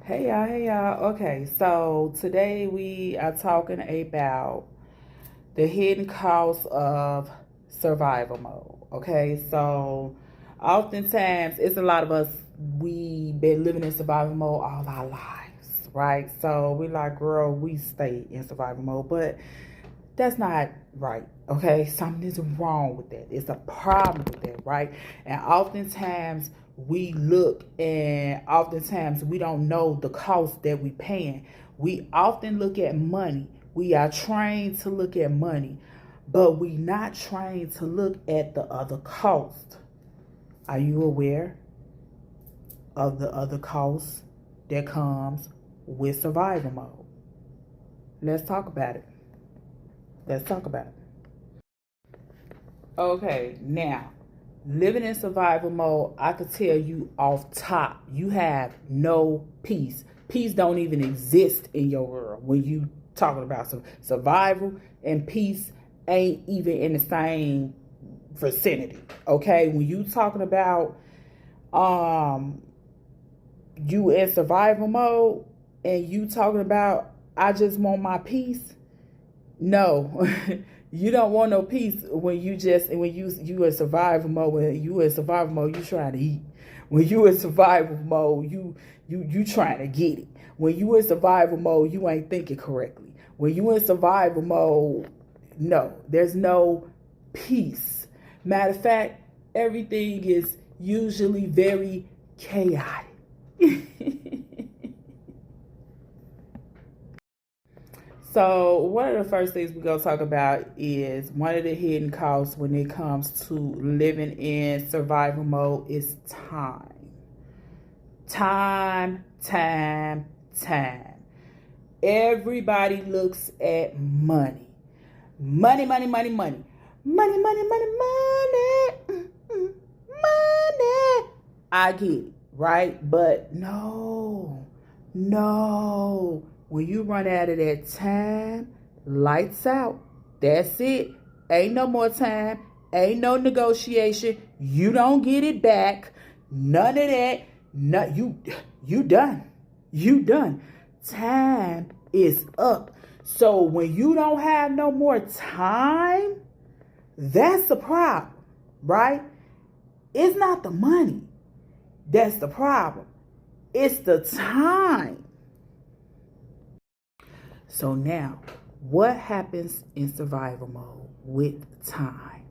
Hey y'all. Okay, so today we are talking about the hidden cost of survival mode. Okay, so oftentimes it's a lot of us, we been living in survival mode all our lives, right? So we like, girl, we stay in survival mode, but that's not right. Okay, something is wrong with that. It's a problem with that, right? And oftentimes we look and oftentimes we don't know the cost that we paying. We often look at money. We are trained to look at money, but we not trained to look at the other cost. Are you aware of the other cost that comes with survival mode? Let's talk about it. Let's talk about it. Okay, now living in survival mode, I could tell you off top, you have no peace. Peace don't even exist in your world when you talking about survival and peace ain't even in the same vicinity. Okay, when you talking about um you in survival mode and you talking about I just want my peace, no, you don't want no peace when you in survival mode. When you in survival mode, you trying to eat. When you in survival mode, you trying to get it. When you in survival mode, you ain't thinking correctly. When you in survival mode, no, there's no peace. Matter of fact, everything is usually very chaotic. So one of the first things we're gonna talk about is one of the hidden costs when it comes to living in survival mode is time. Time, time, time. Everybody looks at money. Money, money, money, money. Money, money, money, money. Money. I get it, right? But no, no. When you run out of that time, lights out. That's it. Ain't no more time. Ain't no negotiation. You don't get it back. None of that. No, you done. You done. Time is up. So when you don't have no more time, that's the problem, right? It's not the money that's the problem. It's the time. So now, what happens in survival mode with time?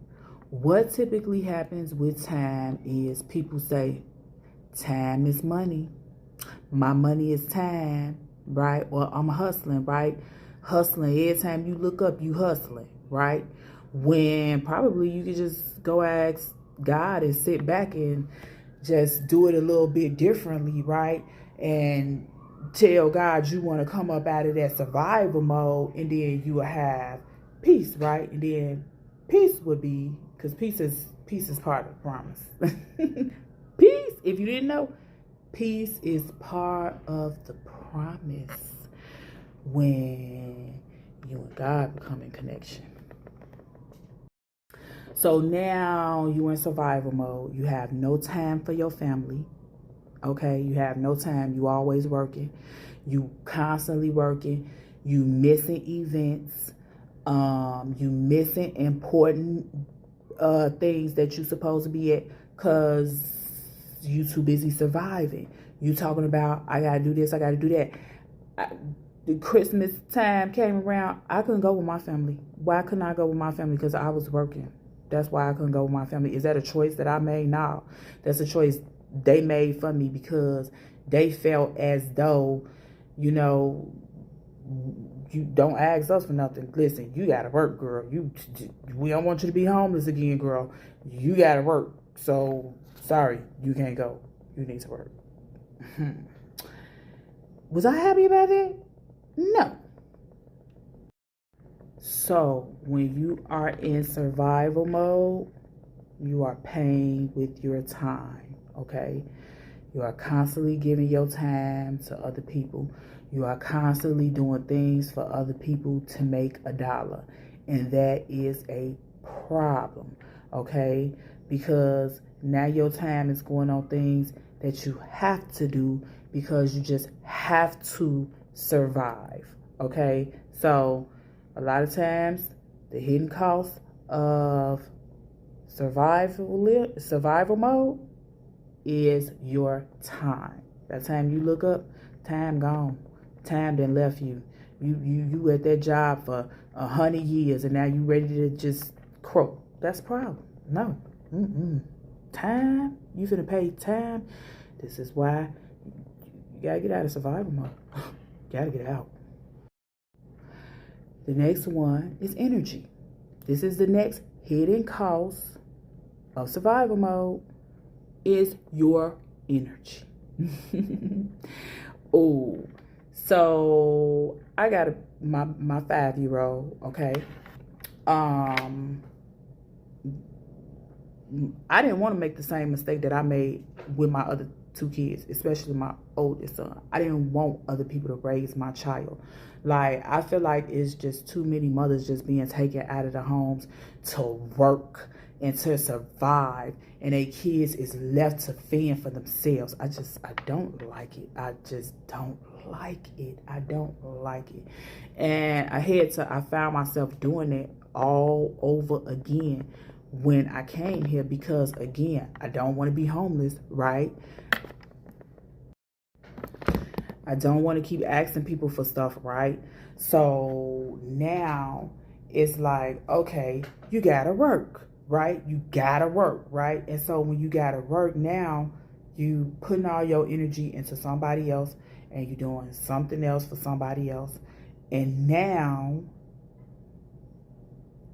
What typically happens with time is people say, time is money. My money is time, right? Or I'm hustling, right? Hustling. Every time you look up, you hustling, right? When probably you could just go ask God and sit back and just do it a little bit differently, right? And tell God you want to come up out of that survival mode, and then you will have peace, right? And then peace would be, because peace is part of the promise. Peace, if you didn't know, peace is part of the promise when you and God become in connection. So now you're in survival mode. You have no time for your family. Okay, you have no time. You always working. You constantly working. You missing events. You missing important things that you supposed to be at because you too busy surviving. You talking about I gotta do this, I gotta do that. The Christmas time came around, I couldn't go with my family. Why couldn't I go with my family? Because I was working. That's why I couldn't go with my family. Is that a choice that I made? No. That's a choice they made for me because they felt as though, you know, you don't ask us for nothing. Listen, you gotta work, girl. We don't want you to be homeless again, girl. You gotta work. So sorry, you can't go. You need to work. Was I happy about that? No. So when you are in survival mode, you are paying with your time, okay? You are constantly giving your time to other people. You are constantly doing things for other people to make a dollar. And that is a problem, okay? Because now your time is going on things that you have to do because you just have to survive. Okay, so a lot of times the hidden cost of survival mode is your time. That time you look up, time gone. Time then left you. You at that job for 100 years and now you ready to just croak. That's a problem. No. Time, you finna pay time. This is why you gotta get out of survival mode. Gotta get out. The next one is energy. This is the next hidden cost of survival mode is your energy. Oh, so I got my 5-year-old, okay? I didn't want to make the same mistake that I made with my other 2 kids, especially my oldest son. I didn't want other people to raise my child. Like, I feel like it's just too many mothers just being taken out of the homes to work and to survive, and their kids is left to fend for themselves. I don't like it. I just don't like it. I don't like it. And I found myself doing it all over again when I came here, because again, I don't want to be homeless, right? I don't want to keep asking people for stuff, right? So now it's like, okay, you gotta work, right? You gotta work, right? And so when you gotta work now, you putting all your energy into somebody else and you doing something else for somebody else. And now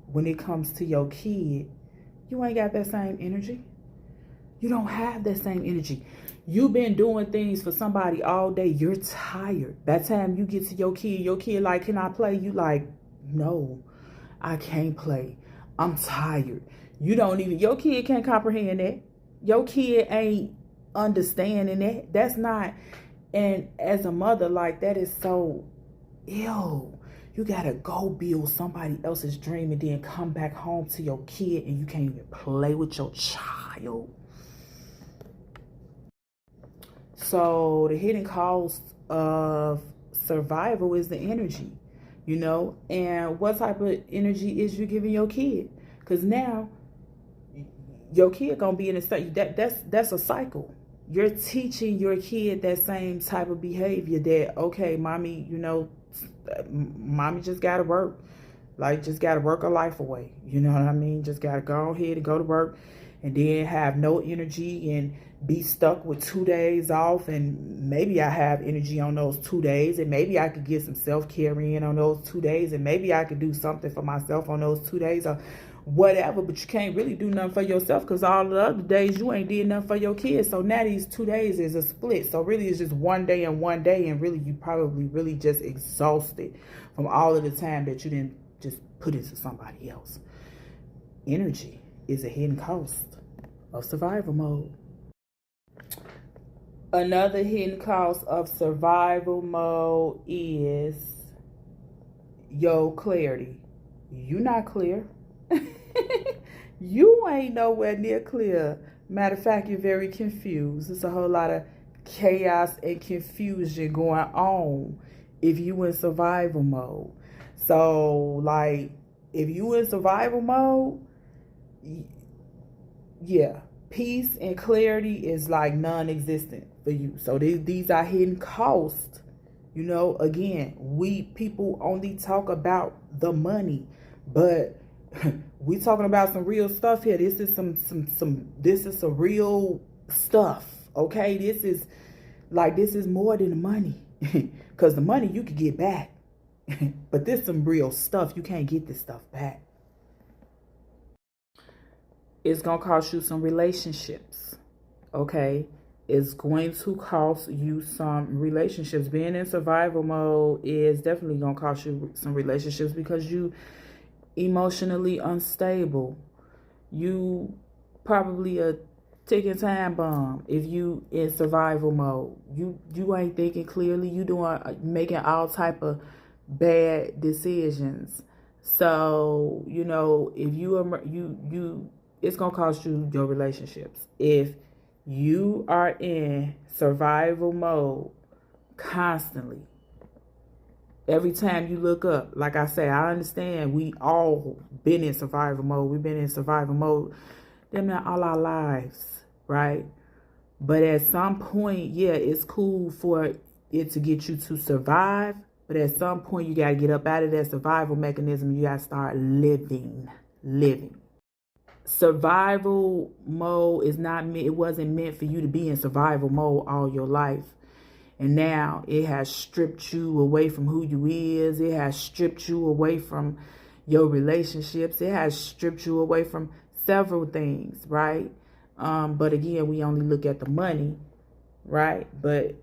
when it comes to your kid, you ain't got that same energy. You don't have that same energy. You've been doing things for somebody all day. You're tired. That time you get to your kid like, can I play? You like, no, I can't play. I'm tired. Your kid can't comprehend that. Your kid ain't understanding that. That's not, and as a mother, like, that is so ill. You gotta go build somebody else's dream and then come back home to your kid and you can't even play with your child. So the hidden cost of survival is the energy, and what type of energy is you giving your kid? Because now your kid gonna be in a state that's a cycle. You're teaching your kid that same type of behavior that, okay, mommy, mommy just gotta work. Like, just gotta work her life away. You know what I mean? Just gotta go ahead and go to work and then have no energy and be stuck with 2 days off. And maybe I have energy on those 2 days, and maybe I could get some self-care in on those 2 days, and maybe I could do something for myself on those 2 days or whatever. But you can't really do nothing for yourself because all the other days you ain't did nothing for your kids. So now these 2 days is a split. So really it's just 1 day and 1 day, and really you probably really just exhausted from all of the time that you didn't just put into somebody else. Energy is a hidden cost of survival mode. Another hidden cost of survival mode is your clarity. You not clear. You ain't nowhere near clear. Matter of fact, you're very confused. There's a whole lot of chaos and confusion going on if you in survival mode. So, like, if you in survival mode, yeah, peace and clarity is like non-existent for you. So these are hidden costs. Again, we people only talk about the money, but we talking about some real stuff here. This is this is some real stuff. Okay, this is more than the money, because the money you could get back. But this some real stuff. You can't get this stuff back. It's going to cost you some relationships. Okay? It's going to cost you some relationships. Being in survival mode is definitely going to cost you some relationships because you emotionally unstable. You probably a ticking time bomb if you in survival mode. You ain't thinking clearly. You making all type of bad decisions. So if it's gonna cost you your relationships if You are in survival mode constantly. Every time you look up, like I say, I understand we all been in survival mode. We've been in survival mode them not all our lives, right? But at some point, yeah, it's cool for it to get you to survive. But at some point, you got to get up out of that survival mechanism. You got to start living. Survival mode is not, it wasn't meant for you to be in survival mode all your life. And now it has stripped you away from who you is. It has stripped you away from your relationships. It has stripped you away from several things, right? But again, we only look at the money, right? But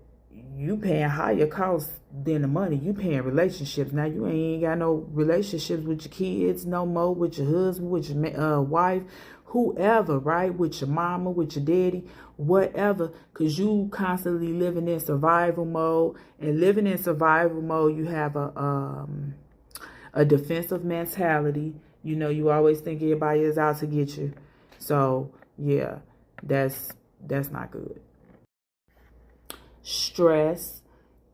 you paying higher costs than the money. You paying relationships. Now you ain't got no relationships with your kids no more, with your husband, with your wife, whoever, right? With your mama, with your daddy, whatever. Because you constantly living in survival mode. And living in survival mode, you have a defensive mentality. You know, you always think everybody is out to get you. So yeah, that's not good. Stress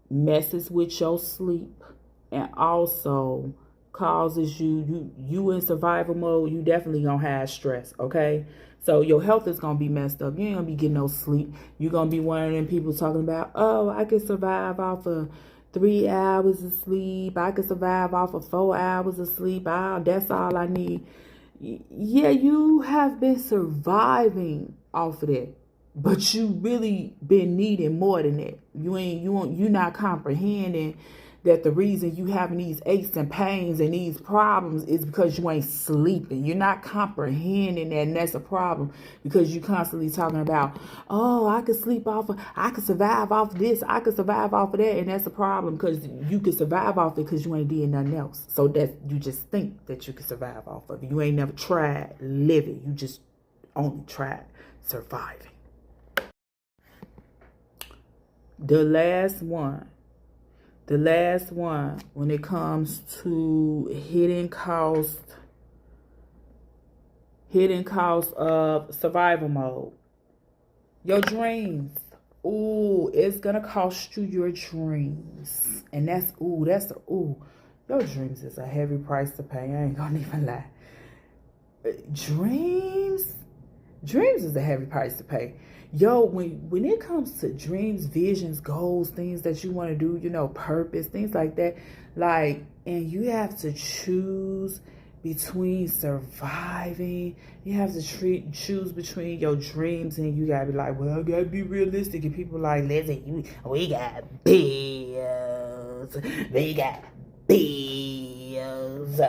messes with your sleep and also causes you in survival mode. You definitely gonna have stress, okay? So your health is gonna be messed up. You ain't gonna be getting no sleep. You're gonna be one of them people talking about, oh, I can survive off of 3 hours of sleep. I can survive off of 4 hours of sleep. That's all I need. Yeah, you have been surviving off of that. But you really been needing more than that. You're not comprehending that the reason you having these aches and pains and these problems is because you ain't sleeping. You're not comprehending that, and that's a problem because you constantly talking about, oh, I could sleep off of, I could survive off of this, I could survive off of that, and that's a problem because you could survive off it because you ain't did nothing else. So that you just think that you could survive off of it. You ain't never tried living. You just only tried surviving. The last one, when it comes to hidden cost of survival mode, your dreams. Ooh, it's gonna cost you your dreams. And your dreams is a heavy price to pay. I ain't gonna even lie. Dreams is a heavy price to pay. Yo, when it comes to dreams, visions, goals, things that you want to do, you know, purpose, things like that, like, and you have to choose between surviving. You have to choose between your dreams, and you gotta be like, well, I gotta be realistic. And people like, listen, we got bills. We got bills.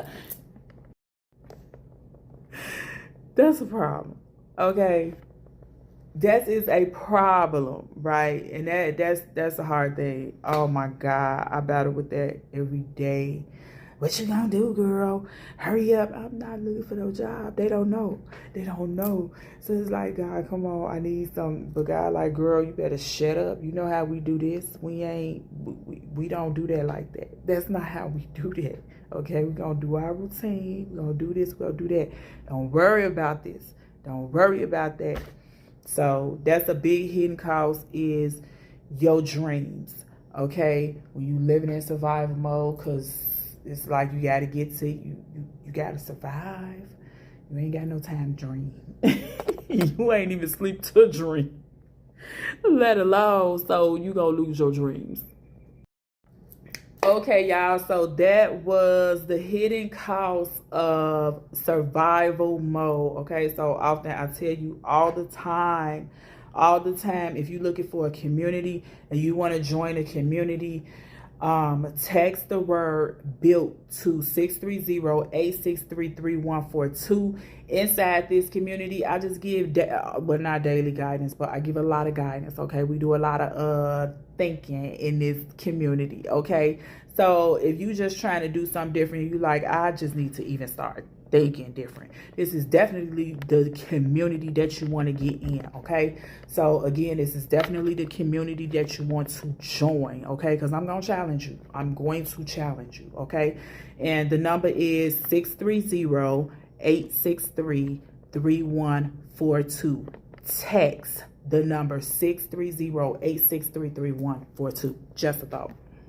That's a problem. Okay. That is a problem, right? And that's a hard thing. Oh my God, I battle with that every day. What you gonna do, girl? Hurry up. I'm not looking for no job. They don't know. So it's like, God, come on, I need something. But God, like, girl, you better shut up. You know how we do this? We don't do that like that. That's not how we do that. Okay, we're gonna do our routine. We're gonna do this, we're gonna do that. Don't worry about this. Don't worry about that. So that's a big hidden cost is your dreams, okay? When you living in survival mode, because it's like you got to get to, you got to survive. You ain't got no time to dream. You ain't even sleep to dream, let alone, so you going to lose your dreams. Okay, y'all, so that was the hidden cost of survival mode. Okay, so often I tell you all the time, if you're looking for a community and you want to join a community, text the word built to 630-863-3142. Inside this community, I just give, well, not daily guidance, but I give a lot of guidance, okay? We do a lot of thinking in this community, okay? So if you just trying to do something different, you like, I just need to even start thinking different. This is definitely the community that you want to get in, okay? So again, this is definitely the community that you want to join, okay? Because I'm going to challenge you. I'm going to challenge you, okay? And the number is 630-863-3142. Text the number 630-863-3142. Just a thought.